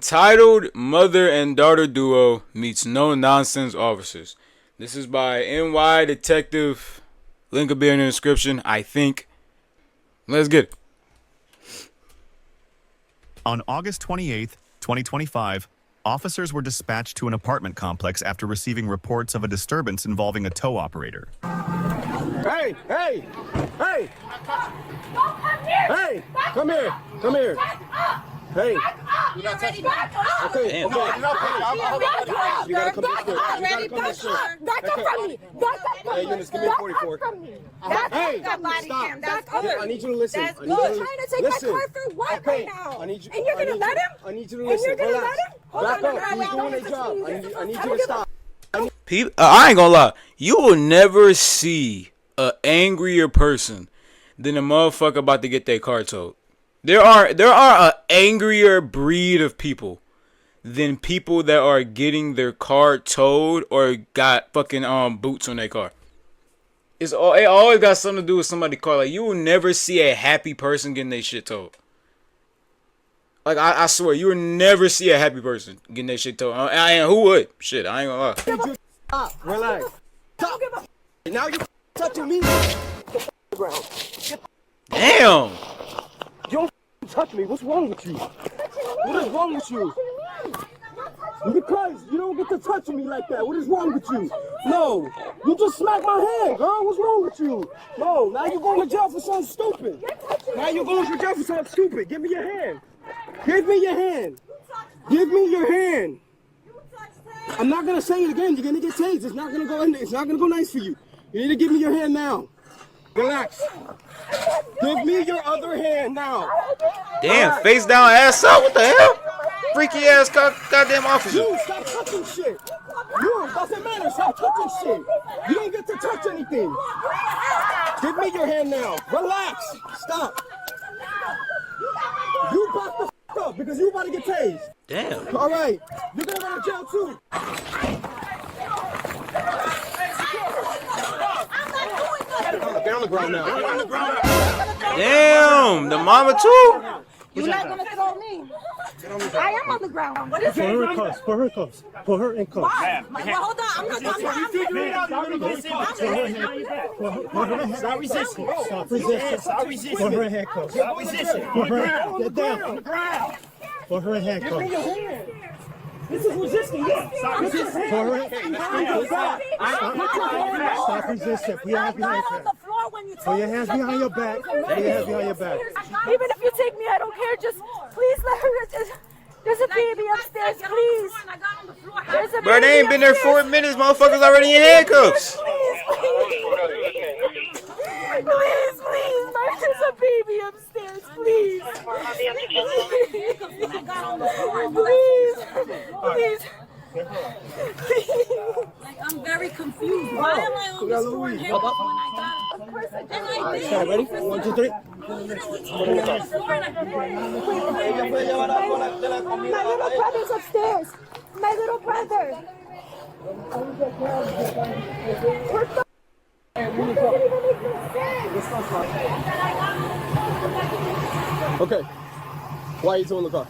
Entitled Mother and Daughter Duo Meets No Nonsense Officers. This is by NY Detective. Link will be in the description, I think. Let's get it. On August 28th, 2025, officers were dispatched to an apartment complex after receiving reports of a disturbance involving a tow operator. Hey, hey, hey! Hey, come here, come here. Hey. You not touch me. Okay, Damn. okay. You not touch me. You gotta come this way. You gotta come this way. Back up from me. Back up from me. Hey, Eunice, give me a 44. Hey, Stop. back up. I need you to listen. That's I need good. you Trying to take my car for what Okay. right now? I need you. And you're gonna let him? I need you to And listen. you're gonna Relax. let him? Hold Back on, up. hold He's on, doing his job. I need you to stop. I ain't gonna lie. You will never see a angrier person than a motherfucker about to get their car towed. There are a angrier breed of people than people that are getting their car towed or got fucking boots on their car. It always got something to do with somebody's car. Like, you will never see a happy person getting their shit towed. Like, I swear, you will never see a happy person getting their shit towed. And who would? Shit, I ain't gonna lie. Stop. Relax. Stop. Now you're touching me. Damn. You don't touch me. What's wrong with you? What is wrong with you? Because you don't get to touch me like that. What is wrong with you? No. You just smacked my hand, girl. What's wrong with you? No. Now you're going to jail for something stupid. Now you're going to jail for something stupid. Give me your hand. Give me your hand. Give me your hand. I'm not going to say it again. You're going to get tased. It's not going to go in there. It's not going to go nice for you. You need to give me your hand now. Relax. Give me your other hand now. Damn, face down, ass up. What the hell? Freaky ass goddamn officer. You stop touching shit. You doesn't matter. Stop touching shit. You don't get to touch anything. Give me your hand now. Relax. Stop. You back the f up because you about to get tased. Damn. All right. You're gonna go to jail too. Get on the ground now. Get on the ground. Damn, the mama too? You're not gonna throw me. I am on the ground. What is Put her in cuffs. Put her in cuffs. Put her in cuffs. Well, hold on. I'm not. Stop resisting. Stop resisting. Stop resisting. Put her in handcuffs. Stop resisting. Put her. Get down. Put her in handcuffs. This is resisting. Stop resisting. Put her in. Stop resisting. Put your hands behind your back. Put your hands behind your back. Put your hands behind your back. Even if you take me, I don't care. Just please let her. There's a baby upstairs, please. There's a baby Bro, they ain't been there 4 upstairs. minutes. Motherfuckers already in handcuffs. Please, there's a baby upstairs, please. Please. Like, I'm very confused. Why am I on this floor here when I got? And I did. Ready? 1, 2, 3. My little brother's upstairs. My little brother. Okay. Why are you towing the car?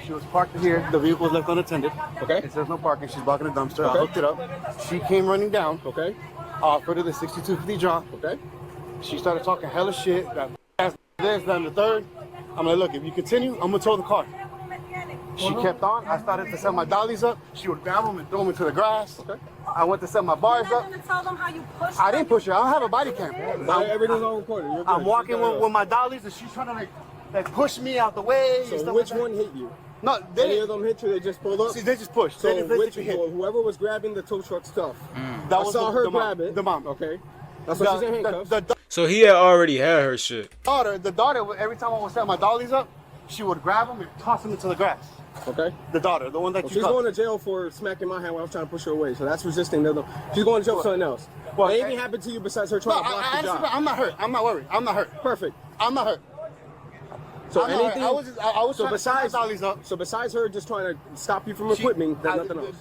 She was parked here. The vehicle was left unattended. Okay. It says no parking. She's blocking the dumpster. Okay. I hooked it up. She came running down. Okay. Offered her the 6250 John. Okay. She started talking hella shit. That this, that, and the third. I'm like, look, if you continue, I'm gonna tow the car. She kept on. I started to set my dollies up. She would grab them and throw them into the grass. Okay. I went to set my bars You're up. not gonna tell them how you push I didn't push her. I don't have a body cam. Everything's on recording. You're good. I'm walking You're good. with my dollies, and she's trying to like push me out the way. and So stuff which like that. one hit you? No, Any they of them hit you? They just pulled up. see, they just pushed. So They didn't which physically hit. whoever was grabbing the tow truck stuff? That I was saw the her mom. grab it. The mom. Okay. That's why she's in handcuffs. The So he had already had her shit. daughter, every time I would set my dollies up, she would grab them and toss them into the grass. Okay. The daughter, the one that Well, you she's cut. going to jail for smacking my hand when I was trying to push her away. So that's resisting. She's going to jail for something else. Well, Anything happened to you besides her No, trying to block the job? I'm not hurt. I'm not worried. I'm not hurt. Perfect. I'm not hurt. So I'm not hurt. anything. I was so trying besides to set my dollies up. So besides her just trying to stop you from equipment, there's nothing else.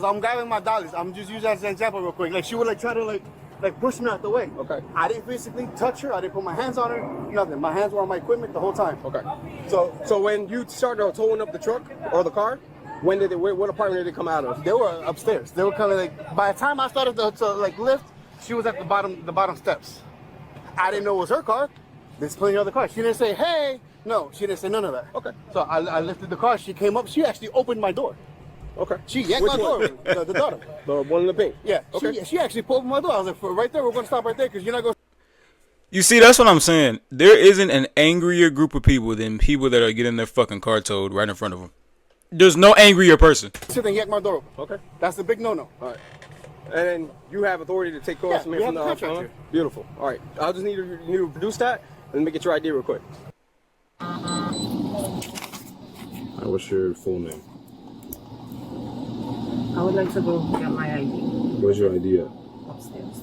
I'm grabbing my dollies. I'm just using that as an example real quick. Like she would like try to like like pushed me out the way. Okay. I didn't physically touch her. I didn't put my hands on her. Nothing. My hands were on my equipment the whole time. Okay. So when you started towing up the truck or the car, what apartment did it come out of? They were upstairs. They were kind of like, by the time I started to like lift, she was at the bottom steps. I didn't know it was her car. There's plenty of other cars. She didn't say, hey. No, she didn't say none of that. Okay. So I lifted the car. She came up. She actually opened my door. Okay. She yanked Which my door. one? The daughter. The one in the pink? Yeah. Okay. She actually pulled my door. I was like, right there, we're going to stop right there because you're not going to. You see, that's what I'm saying. There isn't an angrier group of people than people that are getting their fucking car towed right in front of them. There's no angrier person. Sit and yank my door open. Okay. That's the big no-no. All right. And then you have authority to take calls Yeah, from we here have from a the contract phone? here. Beautiful. All right. I'll just need you to produce that and let me get your ID real quick. What's your full name? I would like to go get my ID Where's your ID at? upstairs.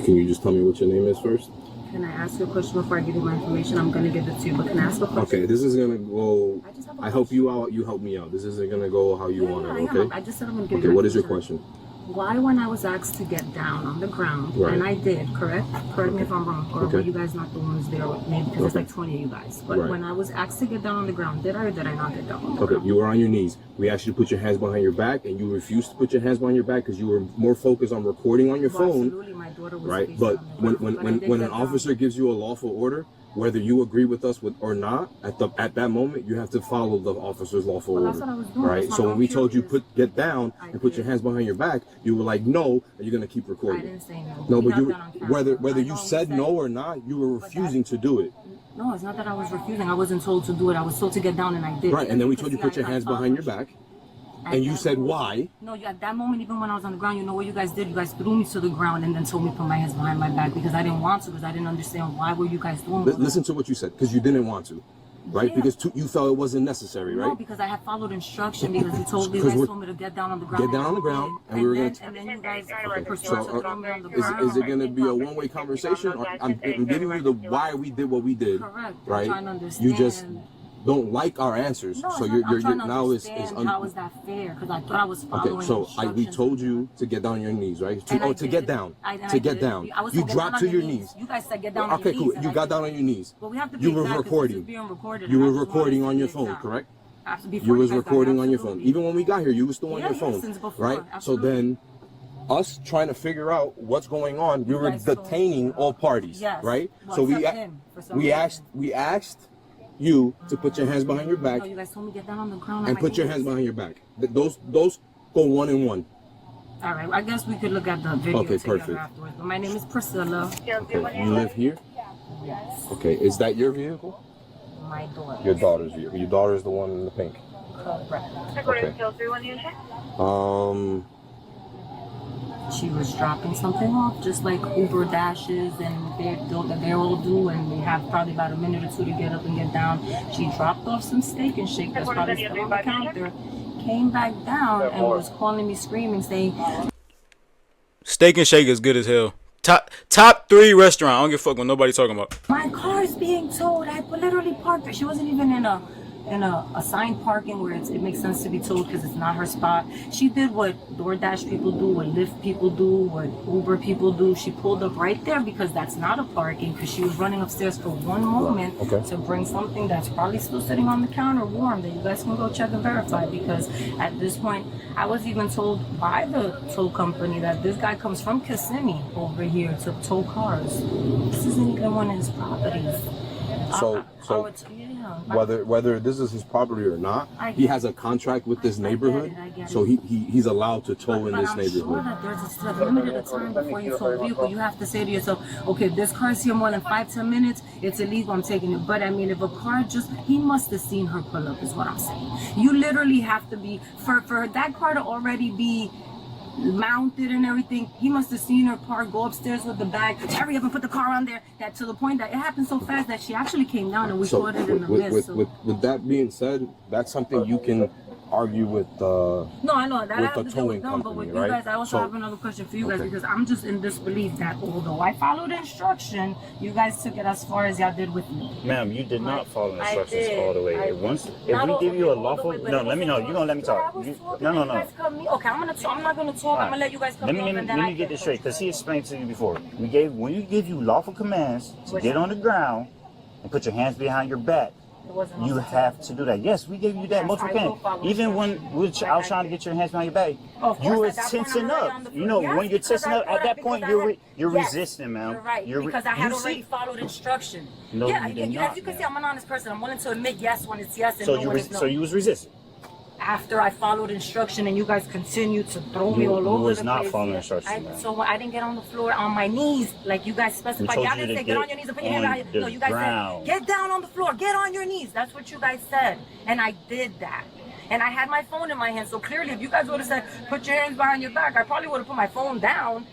Can you just tell me what your name is first? Can I ask you a question before I give you my information? I'm going to give it to you, but can I ask a question? Okay, this is gonna go. I just have a I help you out, you help me out. This isn't gonna go how you want I it, am. okay? I just said I'm going to give Okay, you my what is your information. question? Why, when I was asked to get down on the ground, Right. and I did, correct? Correct me if I'm wrong, or Okay. were you guys not the ones there with me? Because there's like 20 of you guys. But Right. when I was asked to get down on the ground, did I or did I not get down on the Okay, ground? you were on your knees. We asked you to put your hands behind your back, and you refused to put your hands behind your back because you were more focused on recording on your Well, phone, absolutely, my daughter was right? facing But on the when ground, but I did an get down. officer gives you a lawful order, whether you agree with us or not, at that moment you have to follow the officer's lawful Well, order, that's what I was doing. right? That's So why when we I'm told you curious. get down I and put your did. hands behind your back, you were like, no, and you're gonna keep I recording. didn't say no. No, We but have you that on camera. whether I you know said no or not, you were refusing to do it. No, it's not that I was refusing. I wasn't told to do it. I was told to get down, and I did. Right, and then we Because, told you see, put your I hands behind your followed- back, At and you that said moment- why? No, at that moment, even when I was on the ground, you know what you guys did? You guys threw me to the ground and then told me to put my hands behind my back because I didn't want to, because I didn't understand why were you guys doing all Listen to what you said, because you didn't want to, right? Yeah. Because you felt it wasn't necessary, that. No, right? because I had followed instruction because you told Because me to get down on the ground. Get down on the ground, and we were gonna And then you guys Okay, pursued so to throw me on the is ground. it going to be a one-way conversation? Or I'm giving you the why we did what we did, Correct. I'm right? trying to You just understand. don't like our answers, No, so it's you're not, I'm trying to now is understand how is that fair? Because I thought I was following okay. So we instructions. told you to get down on your knees, right? And I To get did. down, And I to get did. down. I was You told get dropped down to on your knees. You guys said get down on Okay, your cool. knees. and You I got did. down on your knees. Well, we have to be You were exact 'cause this recording. is being recorded, You and I were just wanted recording to on be your phone, exact. correct? Before You was guys got recording here, on your phone. absolutely. Even when we got here, you were still on Yeah, your yeah, phone, since before, right? So absolutely. then, us trying to figure out what's going on, we You were guys told- detaining all parties, Yes. right? Well, So except him, for some reason. we asked you to put your hands behind your back No, you guys told me get down on the ground. on and my put your knees. hands behind your back. Those go one and one. All right, I guess we could look at the video Okay, together perfect. afterwards. But my name is Priscilla. Okay, you live here? Yes, Okay, is that your vehicle? my daughter. Your daughter's vehicle. Your daughter is the one in the pink. Correct. Okay. She was dropping something off, just like Uber dashes and they all do, and they have probably about a minute or two to get up and get down. She dropped off some steak and shake that's probably still on the counter, came back down and was calling me screaming, saying, Steak and Shake is good as hell. Top 3 restaurant. I don't give a fuck what nobody talking about. my car's being towed. I literally parked her. She wasn't even in a assigned parking where it makes sense to be towed because it's not her spot. She did what DoorDash people do, what Lyft people do, what Uber people do. She pulled up right there because that's not a parking, because she was running upstairs for one moment Okay. to bring something that's probably still sitting on the counter warm that you guys can go check and verify, because at this point I was even told by the tow company that this guy comes from Kissimmee over here to tow cars. This isn't even one of his properties. So whether this is his property or not, I he get has a contract with this I get neighborhood, it, I get so it. he's allowed to tow in But this I'm neighborhood. sure that there's a limited time before you tow a vehicle. You have to say to yourself, okay, if this car's here more than 5-10 minutes, it's illegal, I'm taking it. But I mean, if a car he must have seen her pull up, is what I'm saying. You literally have to be, for that car to already be mounted and everything, he must have seen her park, go upstairs with the bag, hurry up and put the car on there, that to the point that it happened so fast that she actually came down and we So caught it in the midst. with that being said, that's something you can argue with No, I know that. I with have the to deal with towing them, but company, with you right? guys, I also So- have another question for you guys Okay. because I'm just in disbelief that although I followed instruction, you guys took it as far as y'all did with me. Ma'am, you did not follow I instructions did. all the way. I Once, did. if Not we all give the you way, a all the lawful, way, but no, it let me know. wasn't You're gonna let me so I talk. was You, talking, no, no, and no. you guys cut me. Okay, I'm not gonna talk. I'm gonna let you guys cut Let me me off, and then let I me get can this straight, talk. because he explained to you before. When you give you lawful commands to Which get one? on the ground and put your hands behind your back, It wasn't you also have taken. to do that. Yes, we gave you that Yes, multiple I will times. follow Even when instructions. I was trying to get your hands behind your back, Of you course, were at that point, I'm tensing already up. on the You know, floor. when Yes, you're because tensing I up, thought at that because point, I you're had- you're yes, resisting, ma'am. You're right, You're because I had you already see- followed instruction. No, yeah, you did as not, you can see, ma'am. I'm an honest person. I'm willing to admit yes when it's yes and So no when it's no. so you was resisting. After I followed instruction and you guys continued to throw me You- all you over was the not place. following yeah. instructions, man. So I didn't get on the floor on my knees like you guys specified. told Y'all you didn't to say get get on your knees and put your hand on behind you. No, the you guys ground. said get down on the floor, get on your knees. That's what you guys said, and I did that. And I had my phone in my hand, so clearly, if you guys would have said put your hands behind your back, I probably would have put my phone down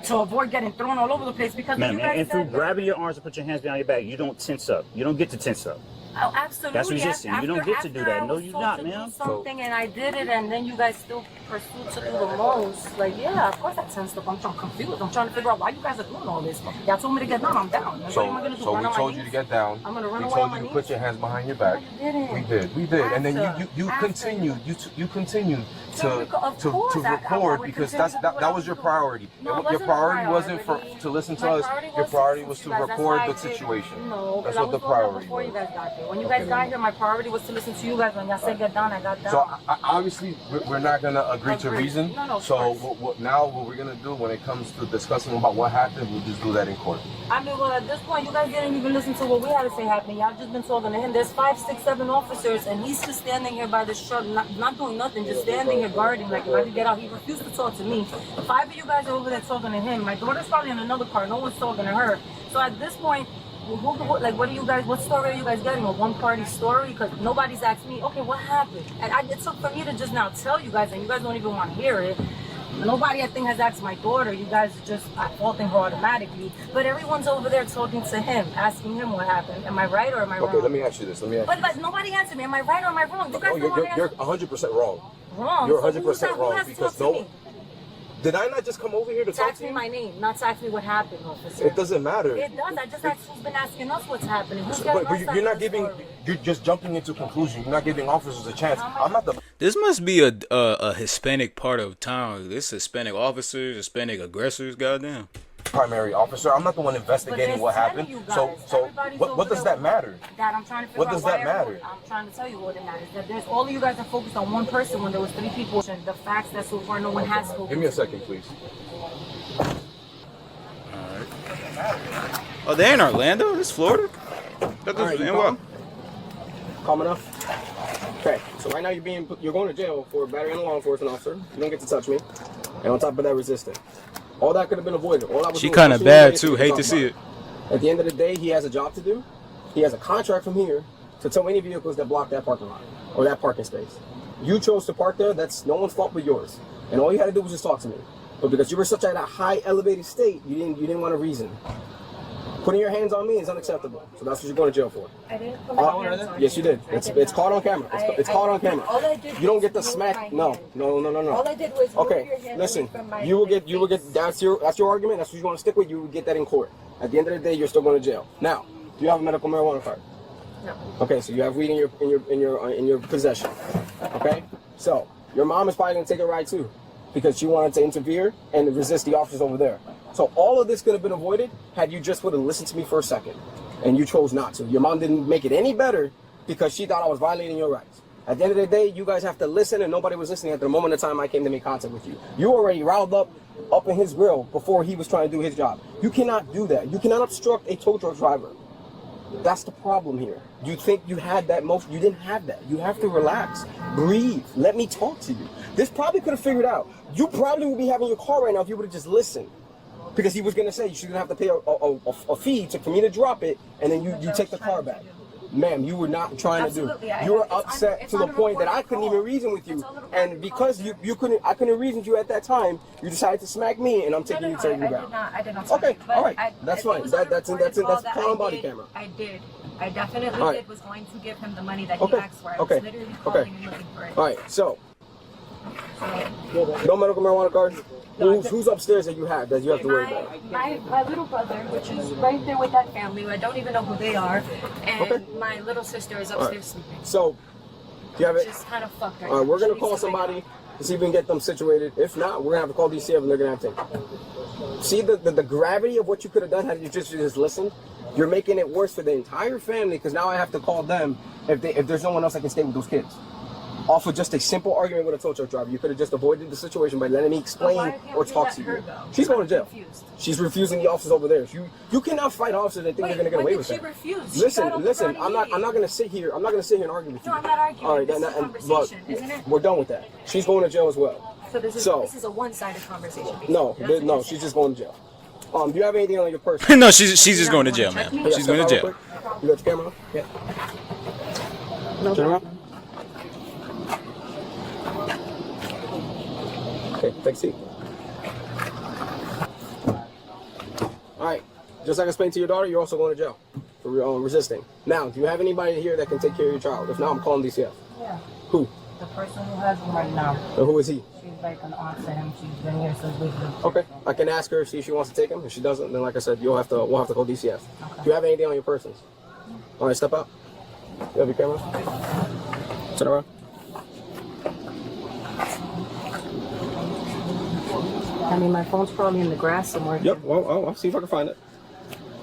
to avoid getting thrown all over the place. Because Ma'am, you guys and through said grabbing your arms and put your hands behind your back, you don't tense up. You don't get to tense up. oh, absolutely. That's resisting. You don't get to do after that. I No, was you told not, to do ma'am. something and I did it, and then you guys still pursued to do the most. Like, yeah, of course I tensed up. I'm confused. I'm trying to figure out why you guys are doing all this. Y'all told me to get down. I'm down. What am I gonna do? So Run we on my told you knees? to get down. I'm gonna run We away on told my you to knees? put your hands behind your back. No, you didn't. We did, and then After. you continued, you continued to Of course, to I record would because continue to do what that I was your do. priority. No, it Your wasn't priority my wasn't priority. to listen to My us. priority Your was priority to was to listen you guys. That's record why the I did- situation. No, That's because I what was the doing that priority before you was. guys got here. When you Okay, guys got here, my priority was to listen to you guys. When y'all said get down, I got down. So obviously we're not gonna agree to Agreed. reason. No, of so course. now what we're gonna do when it comes to discussing about what happened, we'll just do that in court. I mean, well, at this point, you guys didn't even listen to what we had to say happening. Y'all just been talking to him. There's 5, 6, 7 officers, and he's just standing here by this truck, not doing nothing, just standing here guarding. Like, if I could get out, he refused to talk to me. 5 of you guys are over there talking to him. My daughter's probably in another car. No one's talking to her. So at this point, what do you guys, what story are you guys getting? A one-party story? Because nobody's asked me, okay, what happened? And it took for me to just now tell you guys, and you guys don't even want to hear it. Nobody, I think, has asked my daughter. You guys are just faulting her automatically. But everyone's over there talking to him, asking him what happened. Am I right or am I wrong? Okay, let me ask you this. But nobody answered me. Am I right or am I wrong? You guys Oh, don't want to you're answer. 100% wrong. Wrong. You're So 100% who wrong has to because talk to me? did I not just come over here to To talk ask to me you? my name, not to ask me what happened, officer. It doesn't matter. It does. I just asked who's been asking us what's happening. Who's getting But us you're not out of the giving. story? You're just jumping into conclusions. You're not giving officers a chance. I'm not the This must be a Hispanic part of town. This Hispanic officers, Hispanic aggressors. Goddamn. primary officer. I'm not the one But investigating there's what 10 of happened. you So guys. so Everybody's what over does there that matter? That I'm trying to figure What out does why that everyone- matter? I'm trying to tell you what it matters. That there's all of you guys are focused on one person when there was 3 people. And the facts that so far no one has spoken. Give me a second, please. Oh, they're in Orlando. This Florida. That All right, was you what? calm enough? Okay, so right now you're going to jail for battery on a law enforcement officer. You don't get to touch me. And on top of that, resisting. All that could have been avoided. All I was She doing kind of was bad pushing too. you Hate to talk see about. it. At the end of the day, he has a job to do. He has a contract from here to tow any vehicles that block that parking lot or that parking space. You chose to park there. That's no one's fault but yours. And all you had to do was just talk to me. But because you were such at a high elevated state, you didn't want to reason. Putting your hands on me is unacceptable. So that's what you're going to jail for. I didn't put my hands on Yes, you did. It's caught on camera. It's caught on camera. All I did You don't was get to move smack. my No. hand. No. All I did was move Okay, your hand listen. away from my You will get. face. That's your argument. That's what you want to stick with. You will get that in court. At the end of the day, you're still going to jail. Now, do you have a medical marijuana card? No. Okay, so you have weed in your possession. Okay, so your mom is probably going to take a ride too, because she wanted to interfere and resist the officers over there. So all of this could have been avoided had you just would have listened to me for a second, and you chose not to. Your mom didn't make it any better because she thought I was violating your rights. At the end of the day, you guys have to listen, and nobody was listening at the moment of time I came to make contact with you. You already riled up in his grill before he was trying to do his job. You cannot do that. You cannot obstruct a tow truck driver. That's the problem here. You think you had that motion. You didn't have that. You have to relax. Breathe. Let me talk to you. This probably could have figured out. You probably would be having your car right now if you would have just listened. Because he was going to say you shouldn't have to pay a fee for me to drop it, and then you take the car back. Ma'am, you were not trying Absolutely, to I do. You were know. upset to the point that I couldn't even reason with you. And because I couldn't reason with you at that time, you decided to smack me, and I'm taking you to the ground. I did not. Okay, But all right, that's fine. That's call on body camera. I did I definitely All right. did was going to give him the money that Okay. he asked for. I Okay. was literally calling Okay. and looking for it. All right, so no medical marijuana card. Who's upstairs that you have to worry about? My little brother, which is right there with that family, I don't even know who they are, and Okay. my little sister is All right. upstairs sleeping. So, do you have it? It's just kind of fucked right All right, now. we're gonna She call needs to wake somebody to see if we can get them situated. If not, we're gonna have to call DCF and they're gonna have to take them. See the gravity of what you could have done had you just listened. You're making it worse for the entire family because now I have to call them if there's no one else that can stay with those kids. Off of just a simple argument with a tow truck driver, you could have just avoided the situation by letting me explain or talk to you. She's going to jail. She's refusing the officers over there. You cannot fight officers and think they're gonna get away with that. Listen, I'm not gonna sit here. I'm not gonna sit here and argue with you. No, I'm not arguing. All right, This is a but conversation, isn't it? we're done with that. She's going to jail as well. So this is a one-sided conversation. basically. No, That's what no, you're she's saying. just going to jail. Do you have anything on your person? No, she's just going to jail, man. Yeah, She's going to step out jail. real quick. You got your camera on? Yeah. Turn around. Okay, take a seat. All right. Just like I explained to your daughter, you're also going to jail for resisting. Now, do you have anybody here that can take care of your child? If not, I'm calling DCF. Yeah. Who? The person who has him right now. And who is he? She's like an aunt to him. She's been here since we were. Okay, I can ask her, see if she wants to take him. If she doesn't, then like I said, we'll have to call DCF. Do you have anything on your persons? All right, step out. You have your camera? Turn around. I mean, my phone's probably in the grass somewhere. Yep, well, I'll see if I can find it.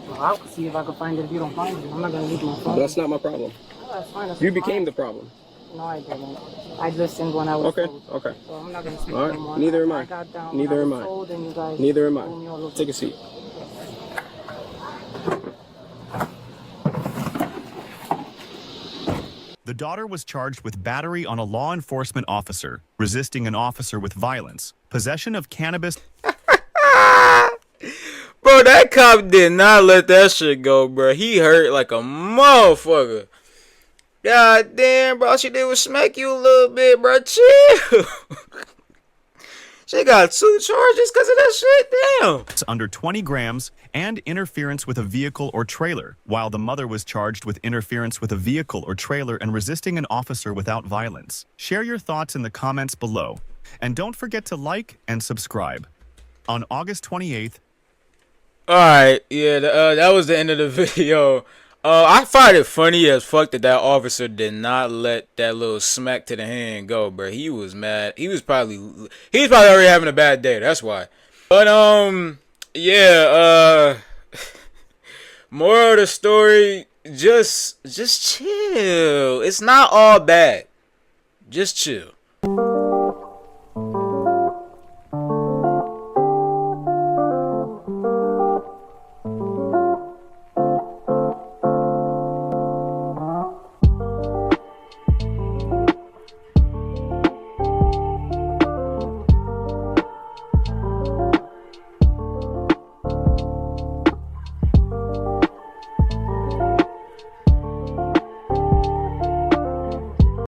Well, I'll see if I can find it if you don't find it. I'm not going to leave my phone. That's not my problem. Oh, that's fine. That's You fine. became the problem. No, I didn't. I listened when I was Okay, told. okay. So I'm not going to speak All right, no more. neither am I I. got down Neither when am I was I. told and you guys Neither am told me all I. those Take a seat. The daughter was charged with battery on a law enforcement officer, resisting an officer with violence, possession of cannabis. Bro, that cop did not let that shit go, bro. He hurt like a motherfucker. God damn, bro. All she did was smack you a little bit, bro. Chill. She got 2 charges because of that shit. Damn. Under 20 grams and interference with a vehicle or trailer, while the mother was charged with interference with a vehicle or trailer and resisting an officer without violence. Share your thoughts in the comments below. And don't forget to like and subscribe. On August 28th, Alright, yeah, that was the end of the video. I find it funny as fuck that officer did not let that little smack to the hand go, bro. He was mad. He was probably already having a bad day. That's why. But yeah. Moral of the story: just chill. It's not all bad. Just chill.